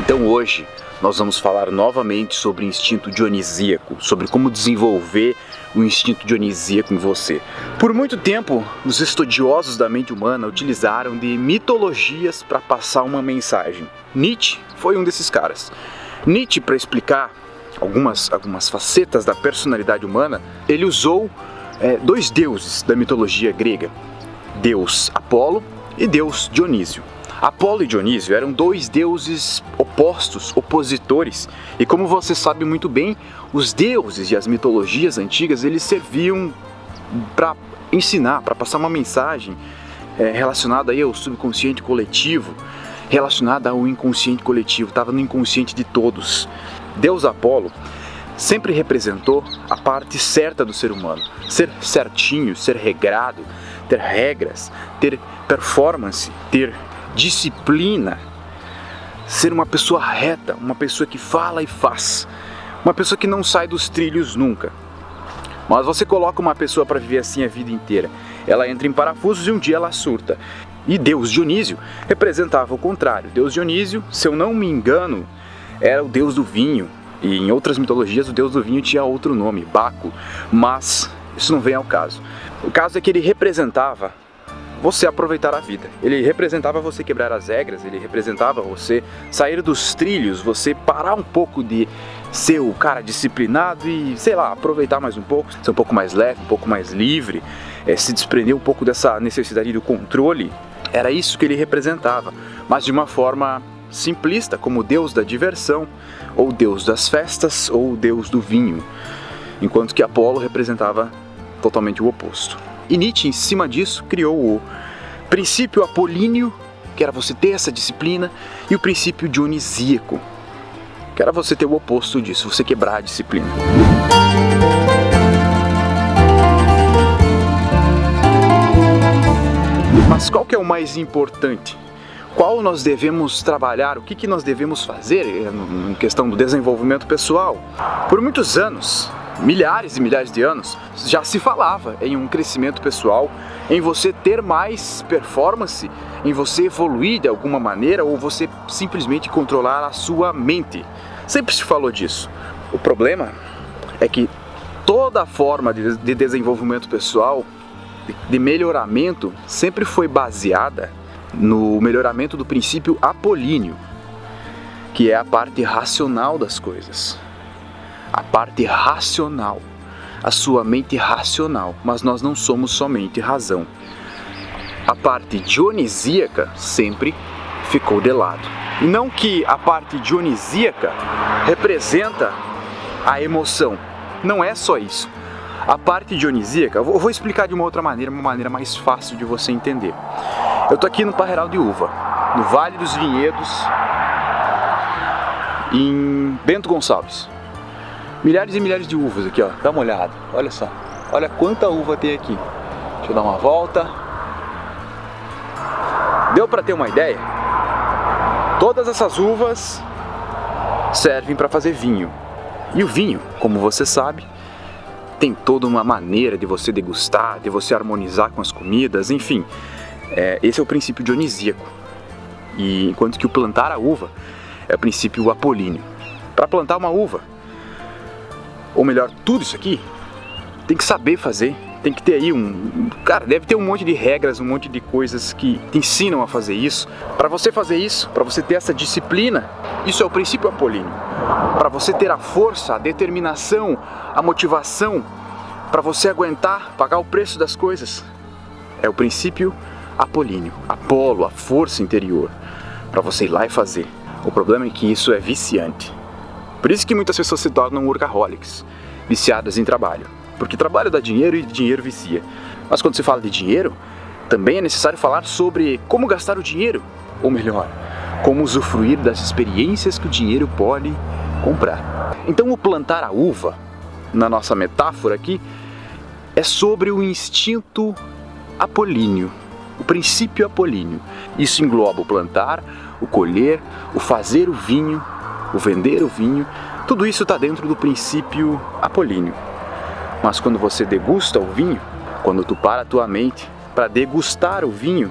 Então hoje nós vamos falar novamente sobre o instinto dionisíaco, sobre como desenvolver o instinto dionisíaco em você. Por muito tempo, os estudiosos da mente humana utilizaram de mitologias para passar uma mensagem. Nietzsche foi um desses caras. Nietzsche, para explicar algumas facetas da personalidade humana, ele usou dois deuses da mitologia grega, Deus Apolo e Deus Dionísio. Apolo e Dionísio eram dois deuses opostos, opositores, e como você sabe muito bem, os deuses e as mitologias antigas, eles serviam para ensinar, para passar uma mensagem relacionada aí ao subconsciente coletivo, relacionada ao inconsciente coletivo, estava no inconsciente de todos. Deus Apolo sempre representou a parte certa do ser humano, ser certinho, ser regrado, ter regras, ter performance, ter disciplina, ser uma pessoa reta, uma pessoa que fala e faz, uma pessoa que não sai dos trilhos nunca. Mas você coloca uma pessoa para viver assim a vida inteira, ela entra em parafusos e um dia ela surta. E Deus Dionísio representava o contrário. Deus Dionísio, se eu não me engano, era o deus do vinho, e em outras mitologias o deus do vinho tinha outro nome, Baco, mas isso não vem ao caso. O caso é que ele representava você aproveitar a vida. Ele representava você quebrar as regras, ele representava você sair dos trilhos, você parar um pouco de ser o cara disciplinado e, sei lá, aproveitar mais um pouco, ser um pouco mais leve, um pouco mais livre, se desprender um pouco dessa necessidade do controle. Era isso que ele representava, mas de uma forma simplista, como o deus da diversão, ou deus das festas, ou o deus do vinho, enquanto que Apolo representava totalmente o oposto. E Nietzsche, em cima disso, criou o princípio apolíneo, que era você ter essa disciplina, e o princípio dionisíaco, que era você ter o oposto disso, você quebrar a disciplina. Mas qual que é o mais importante? Qual nós devemos trabalhar? O que nós devemos fazer em questão do desenvolvimento pessoal? Por muitos anos, milhares e milhares de anos, já se falava em um crescimento pessoal, em você ter mais performance, em você evoluir de alguma maneira ou você simplesmente controlar a sua mente. Sempre se falou disso. O problema é que toda forma de desenvolvimento pessoal, de melhoramento, sempre foi baseada no melhoramento do princípio apolíneo, que é a parte racional das coisas. A parte racional, a sua mente racional, mas nós não somos somente razão. A parte dionisíaca sempre ficou de lado. E não que a parte dionisíaca representa a emoção, não é só isso. A parte dionisíaca, eu vou explicar de uma outra maneira, uma maneira mais fácil de você entender. Eu estou aqui no Parreiral de Uva, no Vale dos Vinhedos, em Bento Gonçalves. Milhares e milhares de uvas aqui, ó. Dá uma olhada, olha só. Olha quanta uva tem aqui. Deixa eu dar uma volta. Deu para ter uma ideia? Todas essas uvas servem para fazer vinho. E o vinho, como você sabe, tem toda uma maneira de você degustar, de você harmonizar com as comidas, enfim. Esse é o princípio dionisíaco. E enquanto que o plantar a uva é o princípio apolíneo. Para plantar uma uva, ou melhor, tudo isso aqui, tem que saber fazer, tem que ter aí cara, deve ter um monte de regras, um monte de coisas que te ensinam a fazer isso. Para você fazer isso, para você ter essa disciplina, isso é o princípio apolíneo. Para você ter a força, a determinação, a motivação, para você aguentar, pagar o preço das coisas, é o princípio apolíneo, Apolo, a força interior, para você ir lá e fazer. O problema é que isso é viciante. Por isso que muitas pessoas se tornam workaholics, viciadas em trabalho. porque trabalho dá dinheiro e dinheiro vicia. Mas quando se fala de dinheiro, também é necessário falar sobre como gastar o dinheiro, ou melhor, como usufruir das experiências que o dinheiro pode comprar. Então o plantar a uva, na nossa metáfora aqui, é sobre o instinto apolíneo, o princípio apolíneo. Isso engloba o plantar, o colher, o fazer o vinho, o vender o vinho, tudo isso está dentro do princípio apolíneo. Mas quando você degusta o vinho, quando tu para a tua mente para degustar o vinho,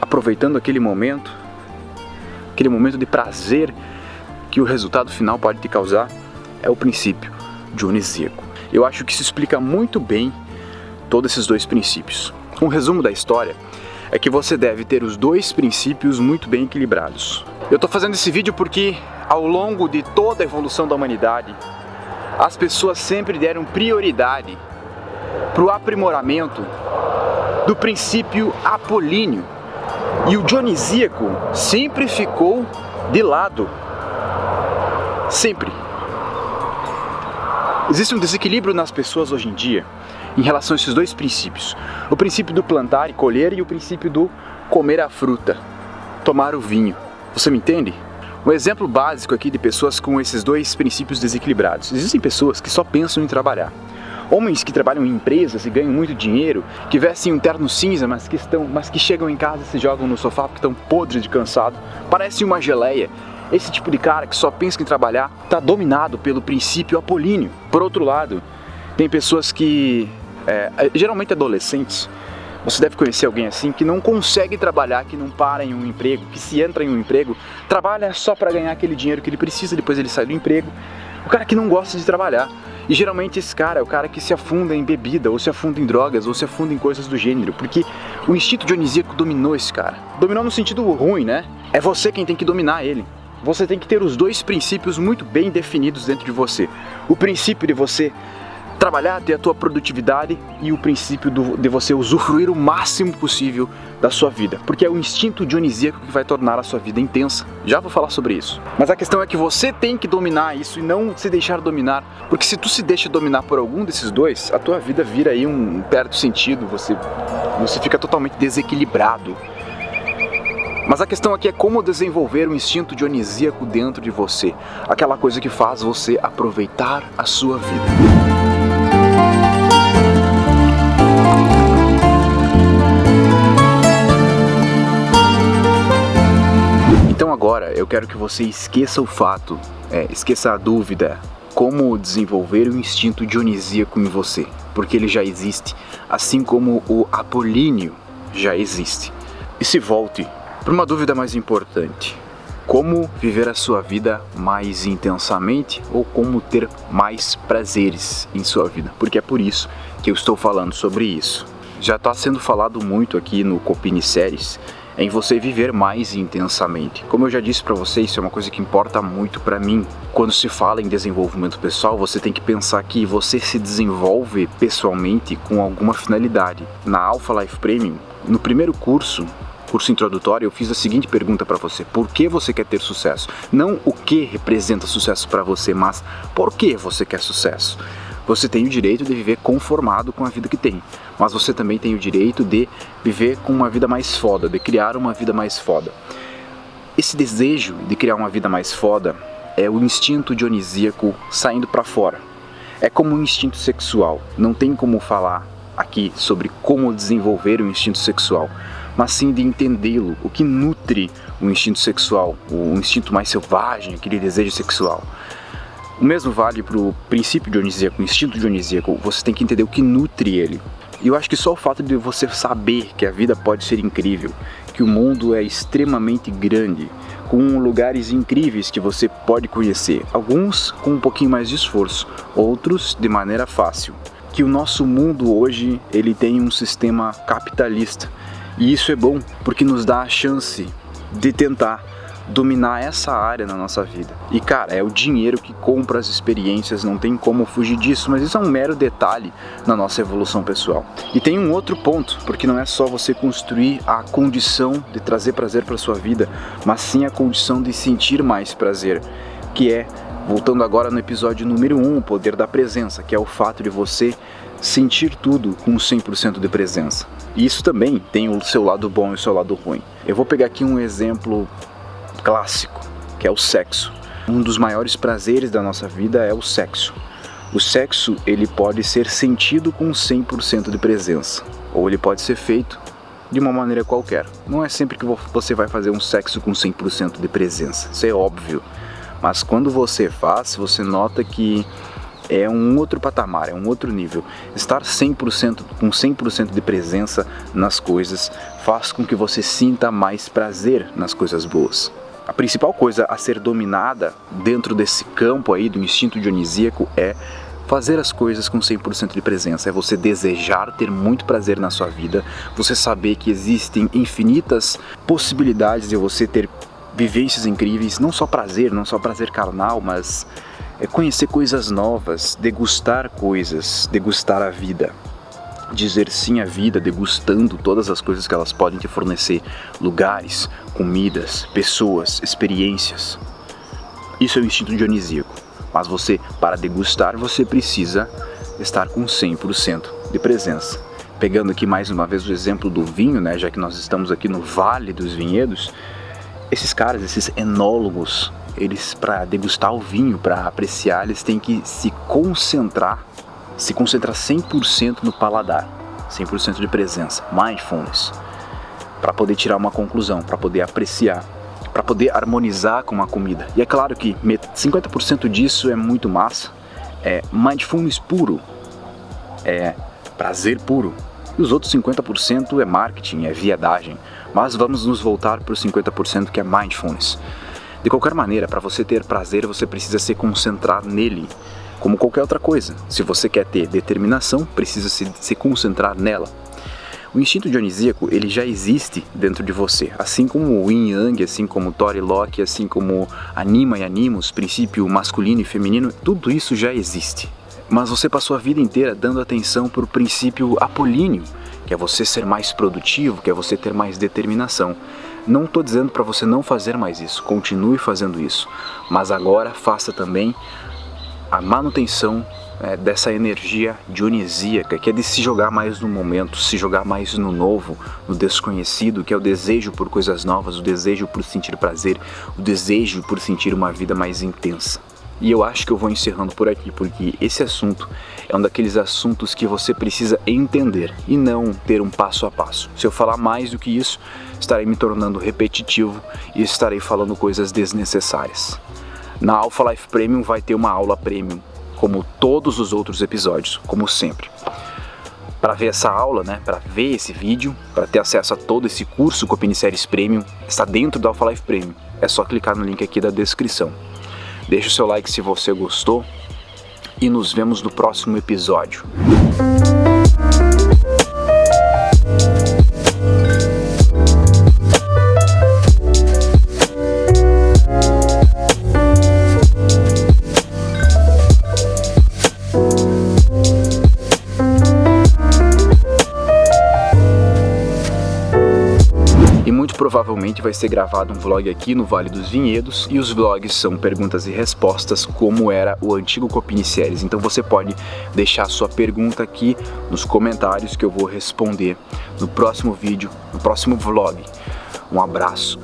aproveitando aquele momento de prazer que o resultado final pode te causar, é o princípio dionisíaco. Eu acho que isso explica muito bem todos esses dois princípios. Um resumo da história é que você deve ter os dois princípios muito bem equilibrados. Eu estou fazendo esse vídeo porque ao longo de toda a evolução da humanidade, as pessoas sempre deram prioridade para o aprimoramento do princípio apolíneo. E o dionisíaco sempre ficou de lado. Sempre. Existe um desequilíbrio nas pessoas hoje em dia em relação a esses dois princípios. O princípio do plantar e colher e o princípio do comer a fruta, tomar o vinho. Você me entende? Um exemplo básico aqui de pessoas com esses dois princípios desequilibrados. Existem pessoas que só pensam em trabalhar. Homens que trabalham em empresas e ganham muito dinheiro, que vestem um terno cinza, mas que chegam em casa e se jogam no sofá porque estão podres de cansado, parecem uma geleia. Esse tipo de cara que só pensa em trabalhar está dominado pelo princípio apolíneo. Por outro lado, tem pessoas que, geralmente adolescentes, você deve conhecer alguém assim, que não consegue trabalhar, que não para em um emprego, que se entra em um emprego, trabalha só para ganhar aquele dinheiro que ele precisa, depois ele sai do emprego. O cara que não gosta de trabalhar. E geralmente esse cara é o cara que se afunda em bebida, ou se afunda em drogas, ou se afunda em coisas do gênero, porque o instinto dionisíaco dominou esse cara. Dominou no sentido ruim, né? É você quem tem que dominar ele. Você tem que ter os dois princípios muito bem definidos dentro de você. O princípio de você trabalhar, ter a tua produtividade, e o princípio de você usufruir o máximo possível da sua vida, porque é o instinto dionisíaco que vai tornar a sua vida intensa. Já vou falar sobre isso. Mas a questão é que você tem que dominar isso e não se deixar dominar, porque se tu se deixa dominar por algum desses dois, a tua vida vira aí um perde sentido, você fica totalmente desequilibrado. Mas a questão aqui é como desenvolver o instinto dionisíaco dentro de você, aquela coisa que faz você aproveitar a sua vida. Então agora eu quero que você esqueça o fato, esqueça a dúvida, como desenvolver o instinto dionisíaco em você, porque ele já existe, assim como o apolíneo já existe. E se volte para uma dúvida mais importante: como viver a sua vida mais intensamente, ou como ter mais prazeres em sua vida, porque é por isso que eu estou falando sobre isso. Já está sendo falado muito aqui no Copini Séries em você viver mais intensamente. Como eu já disse para vocês, isso é uma coisa que importa muito para mim. Quando se fala em desenvolvimento pessoal, você tem que pensar que você se desenvolve pessoalmente com alguma finalidade. Na Alpha Life Premium, no primeiro curso introdutório, eu fiz a seguinte pergunta para você: por que você quer ter sucesso? Não o que representa sucesso para você, mas por que você quer sucesso? Você tem o direito de viver conformado com a vida que tem, mas você também tem o direito de viver com uma vida mais foda, de criar uma vida mais foda. Esse desejo de criar uma vida mais foda é o instinto dionisíaco saindo para fora. É como um instinto sexual. Não tem como falar aqui sobre como desenvolver o instinto sexual, mas sim de entendê-lo, o que nutre o instinto sexual, o instinto mais selvagem, aquele desejo sexual. O mesmo vale para o princípio dionisíaco, o instinto dionisíaco. Você tem que entender o que nutre ele. E eu acho que só o fato de você saber que a vida pode ser incrível, que o mundo é extremamente grande, com lugares incríveis que você pode conhecer, alguns com um pouquinho mais de esforço, outros de maneira fácil. Que o nosso mundo hoje ele tem um sistema capitalista, e isso é bom porque nos dá a chance de tentar dominar essa área na nossa vida. E cara, é o dinheiro que compra as experiências, não tem como fugir disso, mas isso é um mero detalhe na nossa evolução pessoal. E tem um outro ponto, porque não é só você construir a condição de trazer prazer para sua vida, mas sim a condição de sentir mais prazer, que é Voltando agora no episódio número 1, o poder da presença, que é o fato de você sentir tudo com 100% de presença. E isso também tem o seu lado bom e o seu lado ruim. Eu vou pegar aqui um exemplo clássico, que é o sexo. Um dos maiores prazeres da nossa vida é o sexo. O sexo, ele pode ser sentido com 100% de presença, ou ele pode ser feito de uma maneira qualquer. Não é sempre que você vai fazer um sexo com 100% de presença, isso é óbvio. Mas quando você faz, você nota que é um outro patamar, é um outro nível. Estar 100%, com 100% de presença nas coisas faz com que você sinta mais prazer nas coisas boas. A principal coisa a ser dominada dentro desse campo aí do instinto dionisíaco é fazer as coisas com 100% de presença, é você desejar ter muito prazer na sua vida, você saber que existem infinitas possibilidades de você ter vivências incríveis, não só prazer carnal, mas conhecer coisas novas, degustar coisas, degustar a vida. Dizer sim à vida, degustando todas as coisas que elas podem te fornecer, lugares, comidas, pessoas, experiências. Isso é o instinto dionisíaco. Mas você, para degustar, você precisa estar com 100% de presença. Pegando aqui mais uma vez o exemplo do vinho, né, já que nós estamos aqui no Vale dos Vinhedos, esses caras, esses enólogos, eles para degustar o vinho, para apreciar, eles têm que se concentrar 100% no paladar, 100% de presença, mindfulness, para poder tirar uma conclusão, para poder apreciar, para poder harmonizar com a comida. E é claro que 50% disso é muito massa, é mindfulness puro, é prazer puro. E os outros 50% é marketing, é viadagem. Mas vamos nos voltar para os 50% que é mindfulness. De qualquer maneira, para você ter prazer, você precisa se concentrar nele, como qualquer outra coisa. Se você quer ter determinação, precisa se concentrar nela. O instinto dionisíaco, ele já existe dentro de você, assim como o Yin Yang, assim como Thor e Loki, assim como Anima e Animus, princípio masculino e feminino, tudo isso já existe. Mas você passou a vida inteira dando atenção para o princípio apolíneo, que é você ser mais produtivo, que é você ter mais determinação. Não estou dizendo para você não fazer mais isso, continue fazendo isso, mas agora faça também a manutenção dessa energia dionisíaca, que é de se jogar mais no momento, se jogar mais no novo, no desconhecido, que é o desejo por coisas novas, o desejo por sentir prazer, o desejo por sentir uma vida mais intensa. E eu acho que eu vou encerrando por aqui, porque esse assunto é um daqueles assuntos que você precisa entender e não ter um passo a passo. Se eu falar mais do que isso, estarei me tornando repetitivo e estarei falando coisas desnecessárias. Na Alpha Life Premium vai ter uma aula premium, como todos os outros episódios, como sempre. Para ver essa aula, para ver esse vídeo, para ter acesso a todo esse curso Copini Series Premium, está dentro do Alpha Life Premium. É só clicar no link aqui da descrição. Deixe o seu like se você gostou e nos vemos no próximo episódio. Provavelmente vai ser gravado um vlog aqui no Vale dos Vinhedos, e os vlogs são perguntas e respostas como era o antigo Copini Series. Então você pode deixar sua pergunta aqui nos comentários que eu vou responder no próximo vídeo, no próximo vlog. Um abraço.